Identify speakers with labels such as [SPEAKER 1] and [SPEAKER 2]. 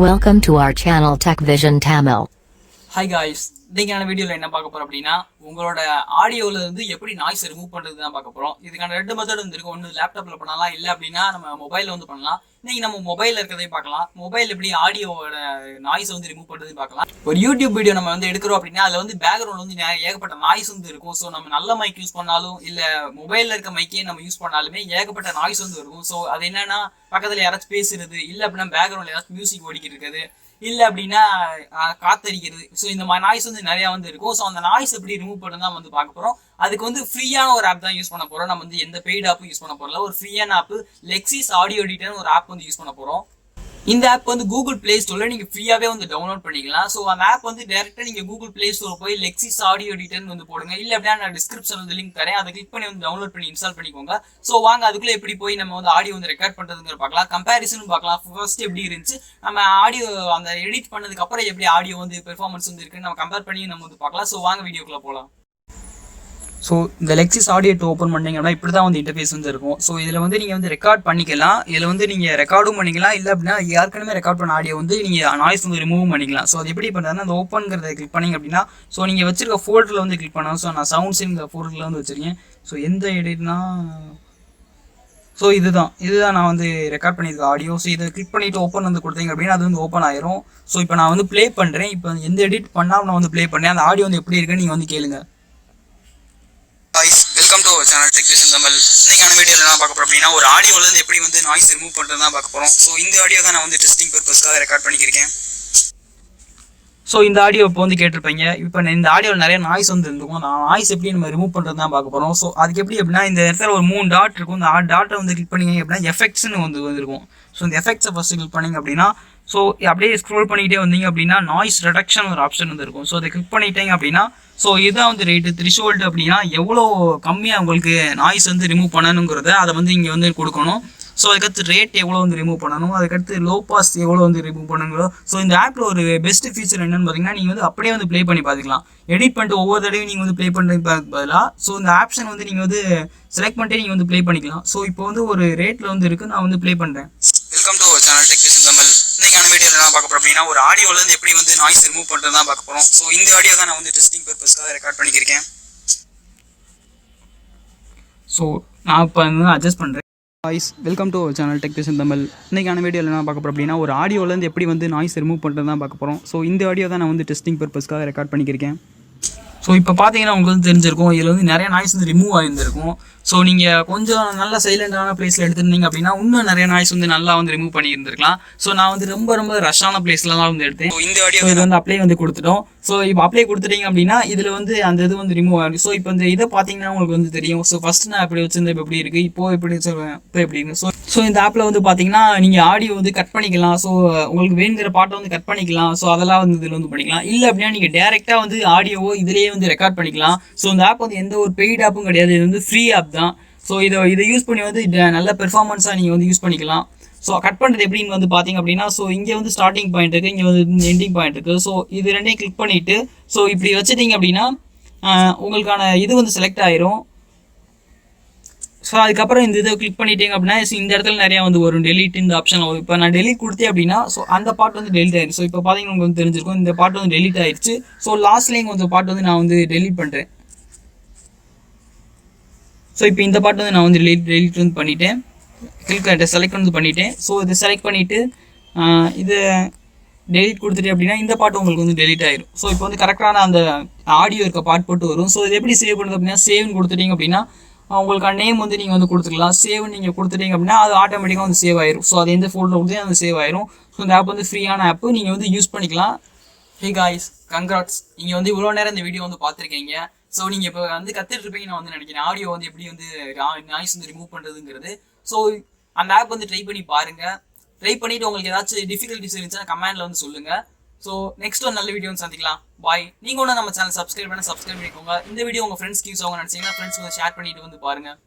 [SPEAKER 1] Welcome to our channel Tech Vision Tamil.
[SPEAKER 2] Hi guys, இன்னைக்கான வீடியோல என்ன பார்க்க போறோம் அப்படின்னா உங்களோட ஆடியோல இருந்து எப்படி நாய்ஸ் ரிமூவ் பண்றது தான் பார்க்க போறோம். இதுக்கான ரெண்டு மெத்தட் வந்து இருக்கு. ஒன்னு லேப்டாப்ல பண்ணலாம், இல்ல அப்படின்னா நம்ம மொபைல்ல வந்து பண்ணலாம். இன்னைக்கு நம்ம மொபைல்ல இருக்கிறதையும் பார்க்கலாம். மொபைல் எப்படி ஆடியோவோட நாய்ஸ் வந்து ரிமூவ் பண்றதுன்னு பார்க்கலாம். ஒரு யூடியூப் வீடியோ நம்ம வந்து எடுக்கிறோம் அப்படின்னா அதுல வந்து பேக்ரவுண்ட் வந்து ஏகப்பட்ட நாய்ஸ் வந்து இருக்கும். ஸோ நம்ம நல்ல மைக் யூஸ் பண்ணாலும் இல்ல மொபைல்ல இருக்க மைக்கே நம்ம யூஸ் பண்ணாலுமே ஏகப்பட்ட நாய்ஸ் வந்து இருக்கும். ஸோ அது என்னன்னா பக்கத்துல யாராச்சும் பேசுறது, இல்ல அப்படின்னா பேக்ரவுண்ட்ல யாராச்சும் மியூசிக் ஓடிக்கிட்டு இருக்குது, இல்லை அப்படின்னா காத்தடிக்கிறது. ஸோ இந்த மாதிரி நாய்ஸ் வந்து நிறையா வந்து இருக்கும். ஸோ அந்த நாய்ஸ் எப்படி ரிமூவ் பண்ணி தான் வந்து பார்க்க போகிறோம். அதுக்கு வந்து ஃப்ரீயான ஒரு ஆப் தான் யூஸ் பண்ண போகிறோம். நம்ம வந்து எந்த பெய்ட் ஆப்பும் யூஸ் பண்ண போகிறோம். ஒரு ஃப்ரீயான ஆப் லெக்ஸிஸ் ஆடியோ எடிட்டர்னு ஒரு ஆப் வந்து யூஸ் பண்ண போகிறோம். இந்த ஆப் வந்து கூகுள் பிளே ஸ்டோர்ல நீங்க ஃப்ரீயாவே வந்து டவுன்லோட் பண்ணிக்கலாம். ஸோ அந்த ஆப் வந்து டைரக்டா நீங்க கூகுள் பிளே ஸ்டோர் போய் லெக்ஸிஸ் ஆடியோ எடிட்டர்னு வந்து போடுங்க. இல்ல அப்படின்னா நான் டிஸ்கிரிப்ஷன் வந்து லிங்க் தரேன், அதை கிளிக் பண்ணி வந்து டவுன்லோட் பண்ணி இன்ஸ்டால் பண்ணிக்கோங்க. ஸோ வாங்க அதுக்குள்ள எப்படி போய் நம்ம வந்து ஆடியோ வந்து ரெக்கார்ட் பண்றதுங்கிற பார்க்கலாம். கம்பேரிசன் பார்க்கலாம். ஃபர்ஸ்ட் எப்படி இருந்துச்சு, நம்ம ஆடியோ அந்த எடிட் பண்ணதுக்கு அப்புறம் எப்படி ஆடியோ வந்து பெர்ஃபார்மன்ஸ் வந்து இருக்குன்னு நம்ம கம்பேர் பண்ணி நம்ம வந்து பார்க்கலாம். ஸோ வாங்க வீடியோக்குள்ள போகலாம். ஸோ இந்த லெக்ஸிஸ் ஆடியோ ஓப்பன் பண்ணீங்க அப்படின்னா இப்படி தான் வந்து இன்டர்ஃபேஸ் வந்து இருக்கும். ஸோ இதில் வந்து நீங்கள் வந்து ரெக்கார்ட் பண்ணிக்கலாம். இதில் வந்து நீங்கள் ரெக்கார்டும் பண்ணிக்கலாம், இல்லை அப்படின்னா ஏற்கனவே ரெக்கார்ட் பண்ண ஆடியோ வந்து நீங்கள் நாய்ஸ் வந்து ரிமூவ் பண்ணிக்கலாம். ஸோ அது எப்படி பண்ணுறதுன்னா அந்த ஓப்பன்ங்கிறத கிளிக் பண்ணிங்க அப்படின்னா ஸோ நீங்கள் வச்சிருக்க ஃபோல்டரில் வந்து கிளிக் பண்ணலாம். ஸோ நான் சவுண்ட்ஸுங்கிற ஃபோல்டரில் வந்து வச்சுருக்கேன். ஸோ எந்த எடிட்னா ஸோ இதுதான் நான் வந்து ரெக்கார்ட் பண்ணியிருக்க ஆடியோ. ஸோ இதை கிளிக் பண்ணிவிட்டு ஓப்பன் வந்து கொடுத்தீங்க அப்படின்னா அது வந்து ஓப்பன் ஆயிரும். ஸோ இப்போ நான் வந்து ப்ளே பண்ணுறேன். இப்போ எந்த எடிட் பண்ணால் நான் வந்து ப்ளே பண்ணேன், அந்த ஆடியோ வந்து எப்படி இருக்குன்னு நீங்கள் வந்து கேளுங்க. Welcome to channel tech vision Tamil. இன்னைக்கான வீடியோவில் என்ன பார்க்க போறோம் அப்படின்னா ஒரு ஆடியோல இருந்து எப்படி வந்து நாய்ஸ் ரிமூவ் பண்றது தான் பார்க்க போறோம். ஸோ இந்த ஆடியோ தான் நான் வந்து டெஸ்டிங் பர்பஸ்க்காக ரெக்கார்ட் பண்ணிக்கிறேன். ஸோ இந்த ஆடியோ இப்போ வந்து கேட்டிருப்பீங்க. இப்போ இந்த ஆடியோவில் நிறைய நாய்ஸ் வந்து இருக்கும். நான் நாய்ஸ் எப்படி நம்ம ரிமூவ் பண்ணுறது தான் பார்க்க போகிறோம். ஸோ அதுக்கு எப்படி அப்படின்னா இந்த இடத்துல ஒரு 3 டாட் இருக்கும். இந்த டாட்டை வந்து கிளிக் பண்ணிங்க அப்படின்னா எஃபெக்ட்ஸ்னு வந்து இருக்கும். ஸோ இந்த எஃபெக்ட்ஸை ஃபஸ்ட்டு கிளிக் பண்ணிங்க அப்படின்னா ஸோ அப்படியே ஸ்க்ரோல் பண்ணிக்கிட்டே வந்தீங்க அப்படின்னா நாய்ஸ் ரிடக்ஷன் ஒரு ஆப்ஷன் வந்து இருக்கும். ஸோ அதை கிளிக் பண்ணிட்டீங்க அப்படின்னா ஸோ இதுதான் வந்து ரேட்டு த்ரிஷோல்டு அப்படின்னா எவ்வளோ கம்மியாக உங்களுக்கு நாய்ஸ் வந்து ரிமூவ் பண்ணணுங்கிறத அதை வந்து இங்கே வந்து கொடுக்கணும். ஸோ அதுக்கடுத்து ரேட் எவ்வளோ வந்து ரிமூவ் பண்ணணும், அதுக்கடுத்து லோ பாஸ் எவ்வளோ வந்து ரிமூவ் பண்ணுங்களோ. ஸோ இந்த ஆப்பில் ஒரு பெஸ்ட் ஃபீச்சர் என்னன்னு பார்த்தீங்கன்னா நீங்கள் வந்து அப்படியே வந்து ப்ளே பண்ணி பார்த்துக்கலாம். எடிட் பண்ணிட்டு ஒவ்வொரு தடவையும் நீங்கள் வந்து ப்ளே பண்ணுறது பதிலாக ஸோ இந்த ஆப்ஷன் வந்து நீங்கள் வந்து செலக்ட் பண்ணிட்டே நீங்கள் வந்து ப்ளே பண்ணிக்கலாம். ஸோ இப்போ வந்து ஒரு ரேட்டில் வந்து இருக்குது, நான் வந்து ப்ளே பண்ணுறேன். Welcome to channel tech vision Tamil. இன்னைக்கான வீடியோவில் என்ன பார்க்க போறோம் அப்படின்னா ஒரு ஆடியோலேருந்து எப்படி வந்து நாய்ஸ் ரிமூவ் பண்ணுறது தான் பார்க்க போகிறோம். ஸோ இந்த ஆடியோ தான் நான் வந்து டெஸ்டிங் பர்பஸ்க்காக ரெக்கார்ட் பண்ணிக்கிறேன். ஸோ நான் இப்போ வந்து அட்ஜஸ்ட் பண்ணுறேன். Voice welcome to channel tech vision Tamil. இன்னைக்கான வீடியோவில் என்ன பார்க்க போகிறோம் அப்படின்னா ஒரு ஆடியோலேருந்து எப்படி வந்து நாய்ஸ் ரிமூவ் பண்ணுறது தான் பார்க்க போகிறோம். ஸோ இந்த ஆடியோ தான் நான் வந்து டெஸ்டிங் பர்பஸ்க்காக ரெக்கார்ட் பண்ணிக்கிறேன். ஸோ இப்போ பார்த்தீங்கன்னா உங்களுக்கு வந்து தெரிஞ்சிருக்கும் இதில் வந்து நிறைய நாய்ஸ் வந்து ரிமூவ் ஆகிருந்திருக்கும். ஸோ நீங்கள் கொஞ்சம் நல்ல சைலண்டான பிளேஸில் எடுத்துருந்தீங்க அப்படின்னா இன்னும் நிறைய நாய்ஸ் வந்து நல்லா வந்து ரிமூவ் பண்ணியிருந்திருக்கலாம். ஸோ நான் வந்து ரொம்ப ரஷ்ஷான பிளேஸில் தான் வந்து எடுத்தேன். இந்த ஆடியோ இது வந்து அப்ளை வந்து கொடுத்துட்டோம். ஸோ இப்போ அப்ளை கொடுத்துட்டீங்க அப்படின்னா இதில் வந்து அந்த இது வந்து ரிமூவ் ஆகும். ஸோ இப்போ இந்த இதை பார்த்தீங்கன்னா உங்களுக்கு வந்து தெரியும். ஸோ ஃபஸ்ட் நான் எப்படி வச்சிருந்தேன், இப்போ எப்படி இருக்குது, இப்போ எப்படி சொல்லுவேன், இப்போ எப்படி இருக்குது. ஸோ இந்த ஆப்பில் வந்து பார்த்தீங்கன்னா நீங்கள் ஆடியோ வந்து கட் பண்ணிக்கலாம். ஸோ உங்களுக்கு வேணுங்கிற பாட்டை வந்து கட் பண்ணிக்கலாம். ஸோ அதெல்லாம் வந்து இதில் வந்து பண்ணிக்கலாம். இல்லை அப்படின்னா நீங்கள் டேரெக்டாக வந்து ஆடியோவோ இதிலேயே வந்து ரெக்கார்ட் பண்ணிக்கலாம். ஸோ இந்த ஆப் வந்து எந்த ஒரு பெய்ட் ஆப்பும் கிடையாது, இது வந்து ஃப்ரீ ஆப் தான். ஸோ இதை யூஸ் பண்ணி வந்து நல்ல பெர்ஃபார்மன்ஸாக நீங்கள் வந்து யூஸ் பண்ணிக்கலாம். ஸோ கட் பண்ணுறது எப்படின்னு வந்து பார்த்தீங்க அப்படின்னா ஸோ இங்கே வந்து ஸ்டார்டிங் பாயிண்ட் இருக்குது, இங்கே வந்து எண்டிங் பாயிண்ட் இருக்குது. ஸோ இது ரெண்டையும் கிளிக் பண்ணிவிட்டு ஸோ இப்படி வச்சுட்டிங்க அப்படின்னா உங்களுக்கான இது வந்து செலக்ட் ஆயிரும். ஸோ அதுக்கப்புறம் இந்த இதை கிளிக் பண்ணிட்டீங்க அப்படின்னா இந்த இடத்துல நிறையா வந்து வரும் டெலிட் இந்த ஆப்ஷன் வரும். இப்போ நான் டெலிட் கொடுத்தேன் அப்படின்னா ஸோ அந்த பாட்டு வந்து டெலிட் ஆயிடுச்சு. ஸோ இப்போ பார்த்தீங்கன்னா உங்களுக்கு வந்து தெரிஞ்சிருக்கும் இந்த பாட்டு வந்து டெலிட் ஆயிடுச்சு. ஸோ லாஸ்ட்லேயும் கொஞ்சம் பாட்டு வந்து நான் வந்து டெலிட் பண்ணுறேன். ஸோ இப்போ இந்த பாட்டு வந்து நான் வந்து டெலிட் வந்து பண்ணிவிட்டேன். செலக்ட் வந்து பண்ணிவிட்டேன். ஸோ இதை செலக்ட் பண்ணிவிட்டு இது டெலிட் கொடுத்துட்டு அப்படின்னா இந்த பாட்டு உங்களுக்கு வந்து டெலிட் ஆயிரும். ஸோ இப்போ வந்து கரெக்டான அந்த ஆடியோ இருக்க பாட்டு போட்டு வரும். ஸோ இது எப்படி சேவ் பண்ணுறது அப்படின்னா சேவ்னு கொடுத்துட்டீங்க அப்படின்னா உங்களுக்கான நேம் வந்து நீங்கள் வந்து கொடுத்துக்கலாம். சேவ் நீங்கள் கொடுத்துட்டீங்க அப்படின்னா அது ஆட்டோமேட்டிக்காக வந்து சேவ் ஆயிரும். ஸோ அது எந்த ஃபோல்டரில் கொடுத்து அது சேவ் ஆயிரும். ஸோ இந்த ஆப் வந்து ஃப்ரீயான ஆப்பு, நீங்கள் வந்து யூஸ் பண்ணிக்கலாம். ஹே காய்ஸ், கங்க்ராட்ஸ், நீங்கள் வந்து இவ்வளோ நேரம் இந்த வீடியோ வந்து பார்த்துருக்கீங்க. ஸோ நீங்கள் இப்போ வந்து கற்றுட்டு இருப்பீங்க நான் வந்து நினைக்கிறேன் ஆடியோ வந்து எப்படி வந்து நாய்ஸ் வந்து ரிமூவ் பண்ணுறதுங்கிறது. ஸோ அந்த ஆப் வந்து ட்ரை பண்ணி பாருங்கள். ட்ரை பண்ணிவிட்டு உங்களுக்கு ஏதாச்சும் டிஃபிகல்ட்டிஸ் இருந்துச்சுன்னா கமெண்ட்டில் வந்து சொல்லுங்கள். ஸோ நெக்ஸ்ட் ஒரு நல்ல வீடியோ வந்து சந்திக்கலாம். பாய். நீங்கள் ஒன்று நம்ம சேனல் சப்ஸ்கிரைப் பண்ணிக்கோங்க. இந்த வீடியோ உங்கள் ஃப்ரெண்ட்ஸ்க்கு யூஸ் ஆகும் நினச்சிங்கன்னா ஃப்ரெண்ட்ஸ் வந்து ஷேர் பண்ணிட்டு வந்து பாருங்கள்.